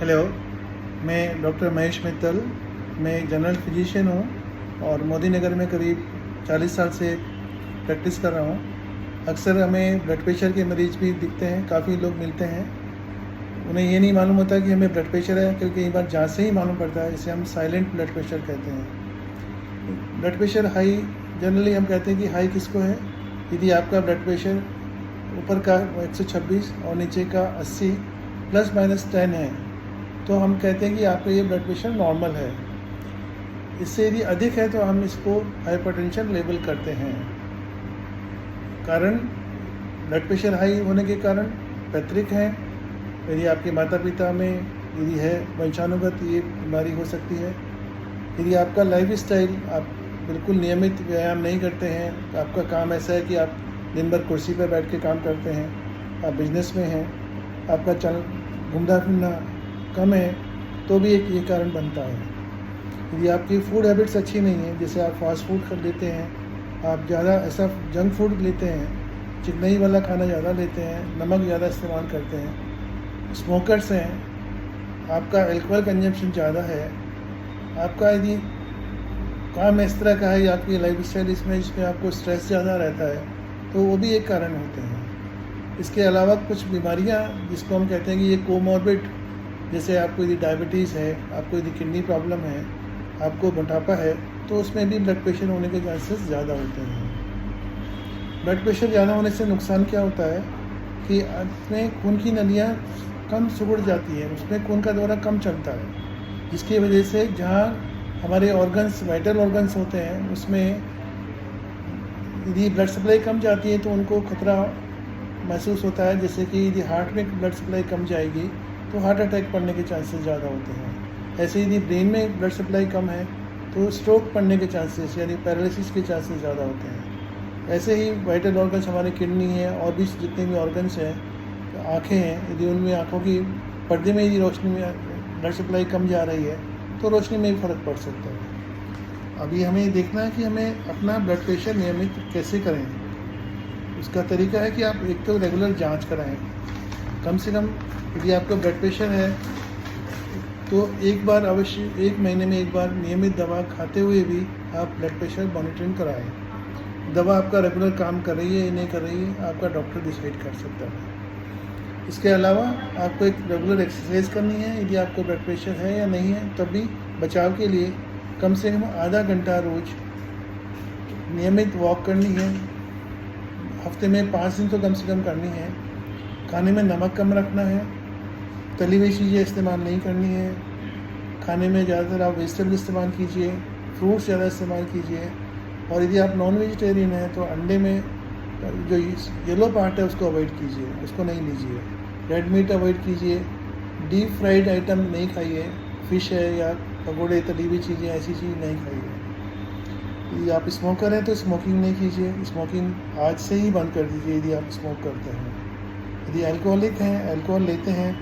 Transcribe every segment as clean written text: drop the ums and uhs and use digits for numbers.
Hello, मैं doctor Mahesh Mittal. मैं एक जनरल फिजिशियन हूँ और मोदी नगर में करीब 40 साल से प्रैक्टिस कर रहा हूँ। अक्सर हमें ब्लड प्रेशर के मरीज़ भी दिखते हैं, काफ़ी लोग मिलते हैं। उन्हें ये नहीं मालूम होता कि हमें ब्लड प्रेशर है, क्योंकि कई बार जाँच से ही मालूम पड़ता है। इसे हम साइलेंट ब्लड प्रेशर कहते हैं। ब्लड प्रेशर हाई, जनरली हम कहते हैं कि हाई किसको है? यदि आपका ब्लड प्रेशर ऊपर का 126 और नीचे का 80 ±10 है, तो हम कहते हैं कि आपका ये ब्लड प्रेशर नॉर्मल है। इससे यदि अधिक है तो हम इसको हाइपरटेंशन लेबल करते हैं। कारण ब्लड प्रेशर हाई होने के कारण पैतृक है, यदि आपके माता पिता में यदि है वंशानुगत, ये बीमारी हो सकती है। यदि आपका लाइफ स्टाइल, आप बिल्कुल नियमित व्यायाम नहीं करते हैं, आपका काम ऐसा है कि आप दिन भर कुर्सी पर बैठ के काम करते हैं, आप बिजनेस में हैं, आपका चल घूमना फिरना कम है, तो भी एक ये कारण बनता है। यदि आपकी फूड हैबिट्स अच्छी नहीं है, जैसे आप फास्ट फूड कर लेते हैं, आप ज़्यादा ऐसा जंक फूड लेते हैं, चिकनाई वाला खाना ज़्यादा लेते हैं, नमक ज़्यादा इस्तेमाल करते हैं, स्मोकर्स हैं, आपका अल्कोहल कंजम्पशन ज़्यादा है, आपका यदि काम इस तरह का है या आपकी लाइफ स्टाइल जिसमें आपको स्ट्रेस ज़्यादा रहता है, तो वो भी एक कारण होते हैं। इसके अलावा कुछ बीमारियाँ जिसको हम कहते हैं कि ये कोमॉर्बिड, जैसे आपको यदि डायबिटीज़ है, आपको यदि किडनी प्रॉब्लम है, आपको मोटापा है, तो उसमें भी ब्लड प्रेशर होने के चांसेस ज़्यादा होते हैं। ब्लड प्रेशर ज़्यादा होने से नुकसान क्या होता है कि उसमें खून की नलियाँ कम सिकुड़ जाती हैं, उसमें खून का दौरा कम चलता है, जिसकी वजह से जहाँ हमारे ऑर्गन्स, वाइटल ऑर्गन्स होते हैं, उसमें यदि ब्लड सप्लाई कम जाती है तो उनको खतरा महसूस होता है। जैसे कि यदि हार्ट में ब्लड सप्लाई कम जाएगी तो हार्ट अटैक पड़ने के चांसेस ज़्यादा होते हैं। ऐसे यदि ब्रेन में ब्लड सप्लाई कम है तो स्ट्रोक पड़ने के चांसेस यानी पैरालिसिस के चांसेस ज़्यादा होते हैं। ऐसे ही वाइटल ऑर्गन्स, हमारे किडनी है और भी जितने भी ऑर्गन्स हैं, आँखें हैं, यदि उनमें आँखों की पर्दे में यदि रोशनी में ब्लड सप्लाई कम जा रही है तो रोशनी में भी फ़र्क पड़ सकता है। अभी हमें देखना है कि हमें अपना ब्लड प्रेशर नियमित कैसे करें। उसका तरीका है कि आप एक तो रेगुलर जांच कराएं। कम से कम यदि आपका ब्लड प्रेशर है तो एक बार अवश्य, 1 महीने में एक बार नियमित दवा खाते हुए भी आप ब्लड प्रेशर मॉनिटरिंग कराएं। दवा आपका रेगुलर काम कर रही है या नहीं कर रही है, आपका डॉक्टर डिसाइड कर सकता है। इसके अलावा आपको एक रेगुलर एक्सरसाइज करनी है। यदि आपको ब्लड प्रेशर है या नहीं है, तब भी बचाव के लिए कम से कम आधा घंटा रोज़ नियमित वॉक करनी है। हफ्ते में 5 दिन तो कम से कम करनी है। खाने में नमक कम रखना है, तली हुई चीज़ें इस्तेमाल नहीं करनी है। खाने में ज़्यादातर आप वेजिटेबल इस्तेमाल कीजिए, फ्रूट्स ज़्यादा इस्तेमाल कीजिए। और यदि आप नॉन वेजिटेरियन हैं तो अंडे में जो येलो पार्ट है उसको अवॉइड कीजिए, उसको नहीं लीजिए। रेड मीट अवॉइड कीजिए। डीप फ्राइड आइटम नहीं खाइए, फ़िश है या पकौड़े, तली हुई चीज़ें, ऐसी चीज़ नहीं खाइए। यदि आप स्मोकर हैं तो स्मोकिंग नहीं कीजिए, स्मोकिंग आज से ही बंद कर दीजिए यदि आप स्मोक करते हैं। यदि अल्कोहलिक हैं, अल्कोहल लेते हैं,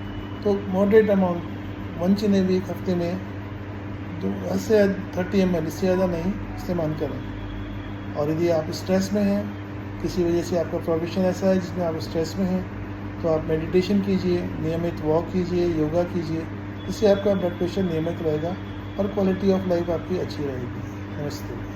तो moderate amount once in a week, हफ्ते में 10 से 30 ml, इससे ज़्यादा नहीं इस्तेमाल करें। और यदि आप स्ट्रेस में हैं, किसी वजह से आपका प्रोफेशन ऐसा है जिसमें आप स्ट्रेस में हैं, तो आप मेडिटेशन कीजिए, नियमित वॉक कीजिए, योगा कीजिए। इससे आपका ब्लड प्रेशर नियमित रहेगा और क्वालिटी ऑफ लाइफ आपकी अच्छी रहेगी। नमस्ते।